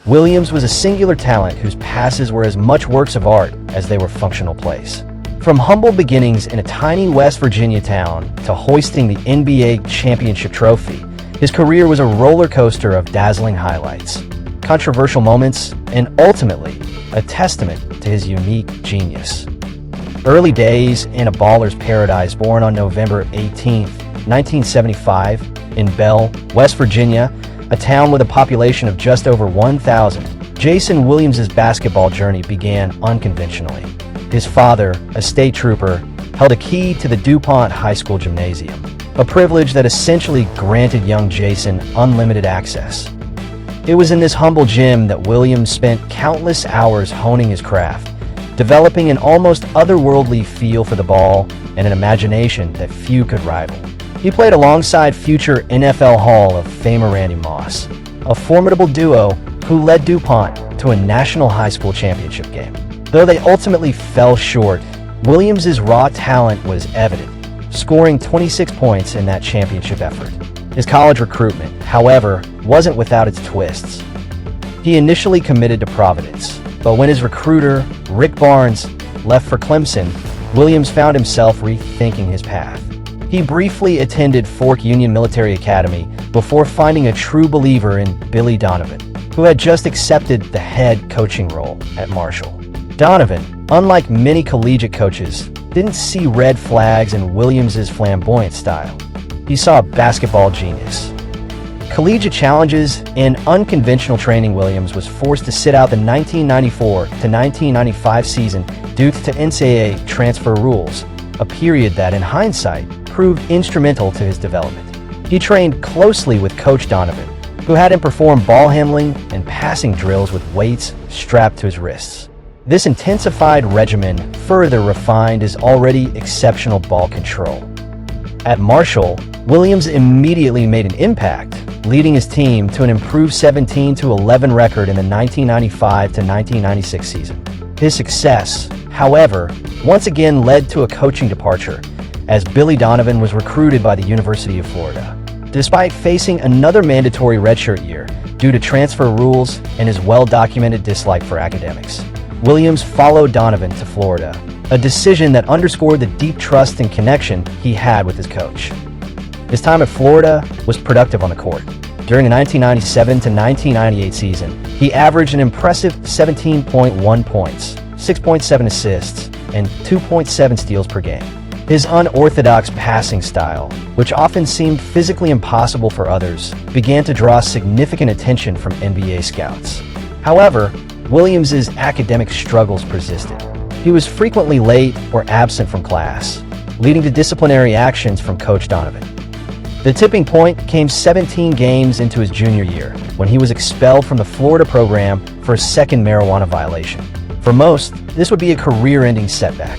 Williams was a singular talent whose passes were as much works of art as they were functional plays. From humble beginnings in a tiny West Virginia town to hoisting the NBA championship trophy, his career was a roller coaster of dazzling highlights, controversial moments, and ultimately a testament to his unique genius. Early days in a baller's paradise. Born on November 18, 1975, in Bell, West Virginia, a town with a population of just over 1,000, Jason Williams' basketball journey began unconventionally. His father, a state trooper, held a key to the DuPont High School gymnasium, a privilege that essentially granted young Jason unlimited access. It was in this humble gym that Williams spent countless hours honing his craft, developing an almost otherworldly feel for the ball and an imagination that few could rival. He played alongside future NFL Hall of Famer Randy Moss, a formidable duo who led DuPont to a national high school championship game. Though they ultimately fell short, Williams' raw talent was evident, scoring 26 points in that championship effort. His college recruitment, however, wasn't without its twists. He initially committed to Providence, but when his recruiter, Rick Barnes, left for Clemson, Williams found himself rethinking his path. He briefly attended Fork Union Military Academy before finding a true believer in Billy Donovan, who had just accepted the head coaching role at Marshall. Donovan, unlike many collegiate coaches, didn't see red flags in Williams' flamboyant style. He saw a basketball genius. Collegiate challenges and unconventional training. Williams was forced to sit out the 1994 to 1995 season due to NCAA transfer rules, a period that, in hindsight, proved instrumental to his development. He trained closely with Coach Donovan, who had him perform ball handling and passing drills with weights strapped to his wrists. This intensified regimen further refined his already exceptional ball control. At Marshall, Williams immediately made an impact, leading his team to an improved 17-11 record in the 1995-1996 season. His success, however, once again led to a coaching departure, as Billy Donovan was recruited by the University of Florida. Despite facing another mandatory redshirt year due to transfer rules and his well-documented dislike for academics, Williams followed Donovan to Florida, a decision that underscored the deep trust and connection he had with his coach. His time at Florida was productive on the court. During the 1997-1998 season, he averaged an impressive 17.1 points, 6.7 assists, and 2.7 steals per game. His unorthodox passing style, which often seemed physically impossible for others, began to draw significant attention from NBA scouts. However, Williams' academic struggles persisted. He was frequently late or absent from class, leading to disciplinary actions from Coach Donovan. The tipping point came 17 games into his junior year, when he was expelled from the Florida program for a second marijuana violation. For most, this would be a career-ending setback.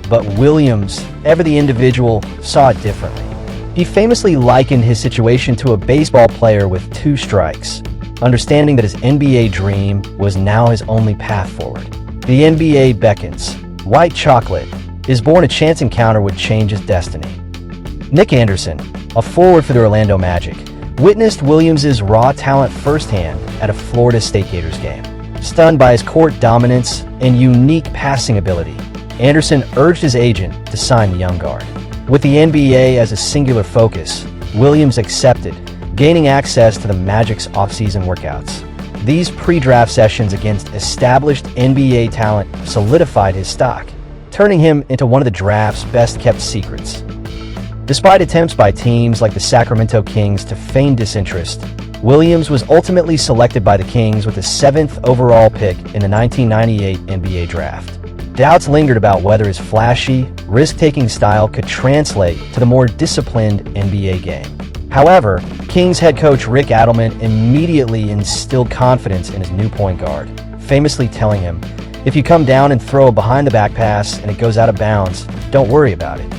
But Williams, ever the individual, saw it differently. He famously likened his situation to a baseball player with 2 strikes, understanding that his NBA dream was now his only path forward. The NBA beckons. White chocolate is born. A chance encounter would change his destiny. Nick Anderson, a forward for the Orlando Magic, witnessed Williams' raw talent firsthand at a Florida State Gators game. Stunned by his court dominance and unique passing ability, Anderson urged his agent to sign the young guard. With the NBA as a singular focus, Williams accepted, gaining access to the Magic's off-season workouts. These pre-draft sessions against established NBA talent solidified his stock, turning him into one of the draft's best-kept secrets. Despite attempts by teams like the Sacramento Kings to feign disinterest, Williams was ultimately selected by the Kings with the 7th overall pick in the 1998 NBA draft. Doubts lingered about whether his flashy, risk-taking style could translate to the more disciplined NBA game. However, Kings head coach Rick Adelman immediately instilled confidence in his new point guard, famously telling him, "If you come down and throw a behind-the-back pass and it goes out of bounds, don't worry about it.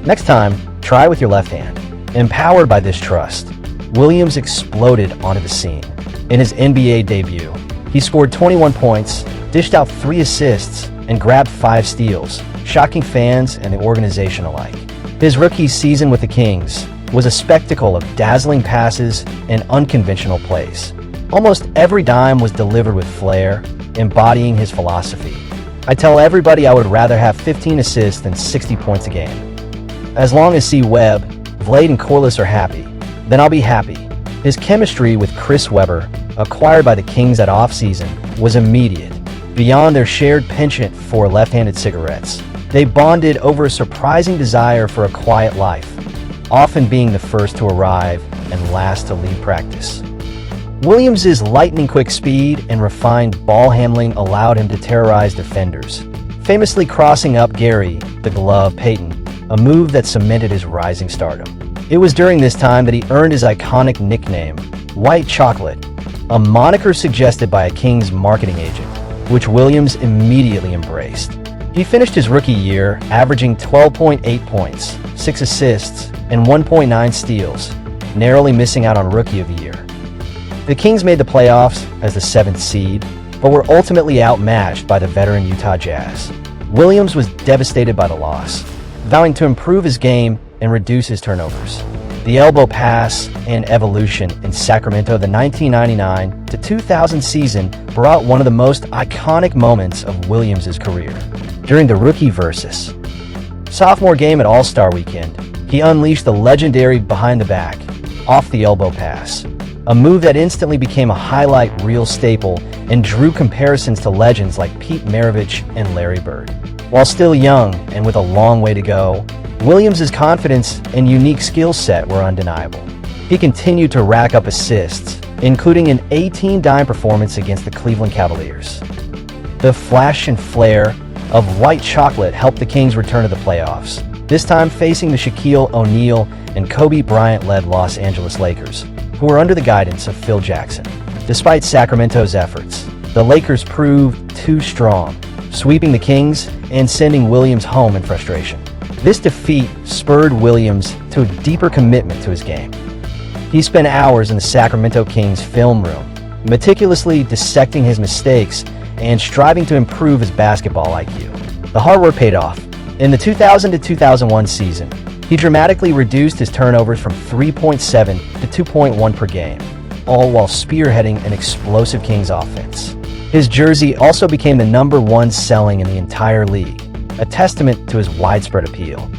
Next time, try with your left hand." Empowered by this trust, Williams exploded onto the scene. In his NBA debut, he scored 21 points, dished out 3 assists, and grabbed 5 steals, shocking fans and the organization alike. His rookie season with the Kings was a spectacle of dazzling passes and unconventional plays. Almost every dime was delivered with flair, embodying his philosophy. I tell everybody I would rather have 15 assists than 60 points a game. As long as C. Webb, Vlade, and Corliss are happy, then I'll be happy. His chemistry with Chris Webber, acquired by the Kings at offseason, was immediate. Beyond their shared penchant for left-handed cigarettes, they bonded over a surprising desire for a quiet life, often being the first to arrive and last to leave practice. Williams' lightning-quick speed and refined ball handling allowed him to terrorize defenders, famously crossing up Gary the Glove Payton, a move that cemented his rising stardom. It was during this time that he earned his iconic nickname, White Chocolate, a moniker suggested by a Kings marketing agent, which Williams immediately embraced. He finished his rookie year averaging 12.8 points, 6 assists, and 1.9 steals, narrowly missing out on Rookie of the Year. The Kings made the playoffs as the 7th seed, but were ultimately outmatched by the veteran Utah Jazz. Williams was devastated by the loss, vowing to improve his game and reduce his turnovers. The elbow pass and evolution in Sacramento the 1999-2000 season brought one of the most iconic moments of Williams' career. During the rookie versus sophomore game at All-Star Weekend, he unleashed the legendary behind-the-back, off-the-elbow pass, a move that instantly became a highlight reel staple and drew comparisons to legends like Pete Maravich and Larry Bird. While still young and with a long way to go, Williams' confidence and unique skill set were undeniable. He continued to rack up assists, including an 18-dime performance against the Cleveland Cavaliers. The flash and flair of White Chocolate helped the Kings return to the playoffs, this time facing the Shaquille O'Neal and Kobe Bryant-led Los Angeles Lakers, who were under the guidance of Phil Jackson. Despite Sacramento's efforts, the Lakers proved too strong, sweeping the Kings and sending Williams home in frustration. This defeat spurred Williams to a deeper commitment to his game. He spent hours in the Sacramento Kings film room, meticulously dissecting his mistakes and striving to improve his basketball IQ. The hard work paid off. In the 2000-2001 season, he dramatically reduced his turnovers from 3.7 to 2.1 per game, all while spearheading an explosive Kings offense. His jersey also became the #1 selling in the entire league, a testament to his widespread appeal.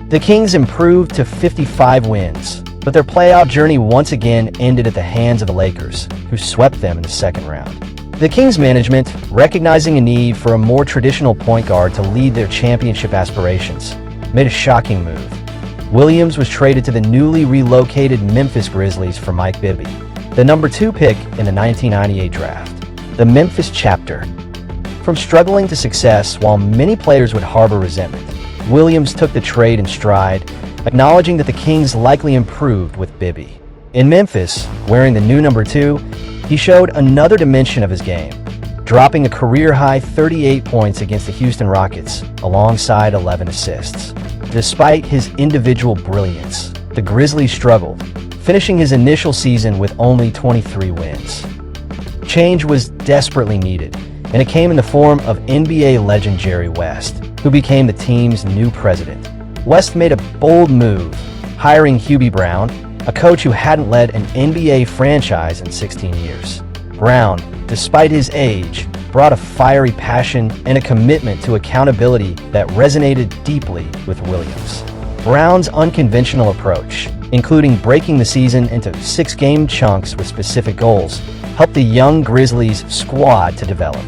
The Kings improved to 55 wins, but their playoff journey once again ended at the hands of the Lakers, who swept them in the second round. The Kings management, recognizing a need for a more traditional point guard to lead their championship aspirations, made a shocking move. Williams was traded to the newly relocated Memphis Grizzlies for Mike Bibby, the #2 pick in the 1998 draft. The Memphis chapter. From struggling to success while many players would harbor resentment, Williams took the trade in stride, acknowledging that the Kings likely improved with Bibby. In Memphis, wearing the new #2, he showed another dimension of his game, dropping a career-high 38 points against the Houston Rockets, alongside 11 assists. Despite his individual brilliance, the Grizzlies struggled, finishing his initial season with only 23 wins. Change was desperately needed, and it came in the form of NBA legend Jerry West, who became the team's new president. West made a bold move, hiring Hubie Brown, a coach who hadn't led an NBA franchise in 16 years. Brown, despite his age, brought a fiery passion and a commitment to accountability that resonated deeply with Williams. Brown's unconventional approach, including breaking the season into 6-game chunks with specific goals, helped the young Grizzlies squad to develop.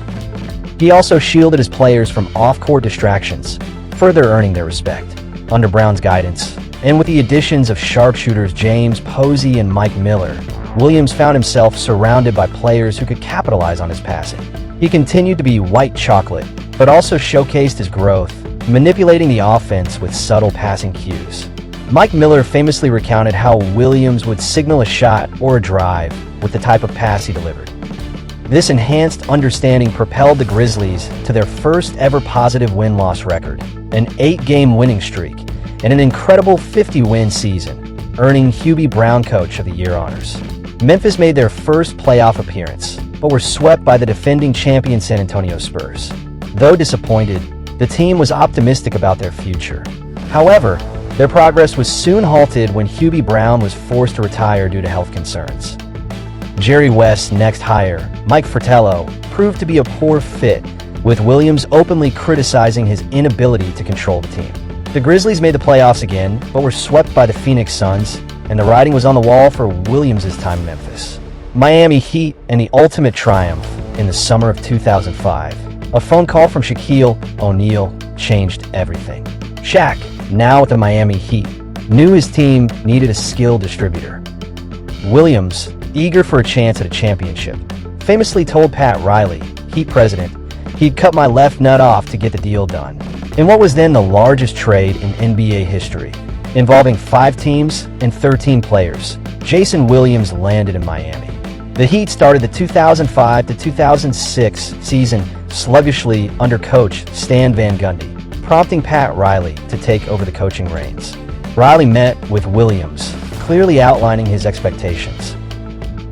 He also shielded his players from off-court distractions, further earning their respect. Under Brown's guidance, and with the additions of sharpshooters James Posey and Mike Miller, Williams found himself surrounded by players who could capitalize on his passing. He continued to be White Chocolate, but also showcased his growth, manipulating the offense with subtle passing cues. Mike Miller famously recounted how Williams would signal a shot or a drive with the type of pass he delivered. This enhanced understanding propelled the Grizzlies to their first ever positive win-loss record, an 8-game winning streak, and an incredible 50-win season, earning Hubie Brown Coach of the Year honors. Memphis made their first playoff appearance, but were swept by the defending champion San Antonio Spurs. Though disappointed, the team was optimistic about their future. However, their progress was soon halted when Hubie Brown was forced to retire due to health concerns. Jerry West's next hire, Mike Fratello, proved to be a poor fit, with Williams openly criticizing his inability to control the team. The Grizzlies made the playoffs again, but were swept by the Phoenix Suns, and the writing was on the wall for Williams' time in Memphis. Miami Heat and the ultimate triumph in the summer of 2005. A phone call from Shaquille O'Neal changed everything. Shaq, now with the Miami Heat, knew his team needed a skilled distributor. Williams, eager for a chance at a championship, famously told Pat Riley, Heat president, he'd cut my left nut off to get the deal done. In what was then the largest trade in NBA history, involving 5 teams and 13 players, Jason Williams landed in Miami. The Heat started the 2005 to 2006 season sluggishly under coach Stan Van Gundy, prompting Pat Riley to take over the coaching reins. Riley met with Williams, clearly outlining his expectations.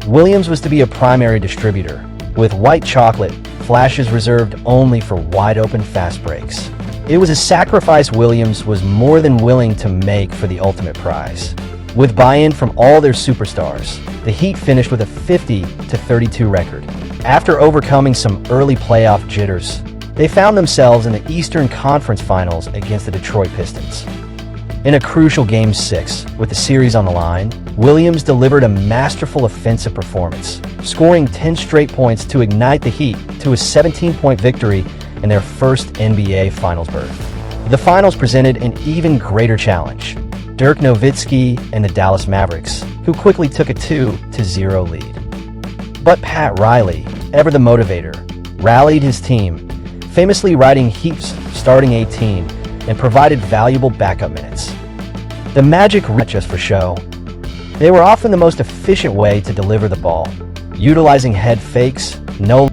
Williams was to be a primary distributor, with white chocolate flashes reserved only for wide-open fast breaks. It was a sacrifice Williams was more than willing to make for the ultimate prize. With buy-in from all their superstars, the Heat finished with a 50-32 record. After overcoming some early playoff jitters, they found themselves in the Eastern Conference Finals against the Detroit Pistons. In a crucial Game 6, with the series on the line, Williams delivered a masterful offensive performance, scoring 10 straight points to ignite the Heat to a 17-point victory in their first NBA Finals berth. The Finals presented an even greater challenge. Dirk Nowitzki and the Dallas Mavericks, who quickly took a 2-0 lead. But Pat Riley, ever the motivator, rallied his team, famously riding Heat's starting 18 and provided valuable backup minutes. The Magic weren't just for show. They were often the most efficient way to deliver the ball, utilizing head fakes, no